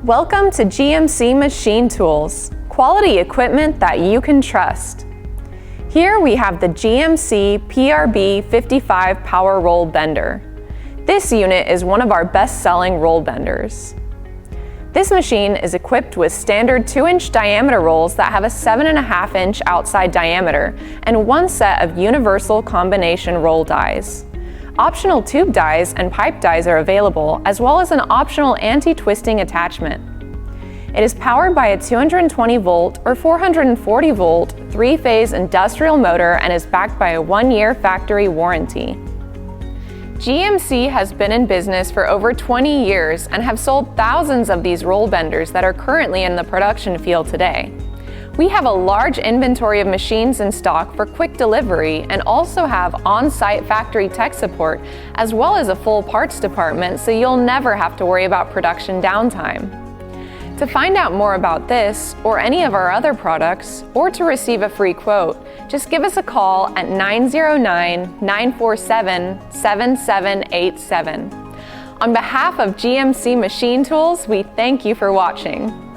Welcome to GMC Machine Tools, quality equipment that you can trust. Here we have the GMC PRB-55 Power Roll Bender. This unit is one of our best-selling roll benders. This machine is equipped with standard 2-inch diameter rolls that have a 7.5-inch outside diameter and one set of universal combination roll dies. Optional tube dies and pipe dies are available, as well as an optional anti-twisting attachment. It is powered by a 220-volt or 440-volt 3-phase industrial motor and is backed by a 1-year factory warranty. GMC has been in business for over 20 years and have sold thousands of these roll benders that are currently in the production field today. We have a large inventory of machines in stock for quick delivery and also have on-site factory tech support as well as a full parts department, so you'll never have to worry about production downtime. To find out more about this or any of our other products, or to receive a free quote, just give us a call at 909-947-7787. On behalf of GMC Machine Tools, we thank you for watching.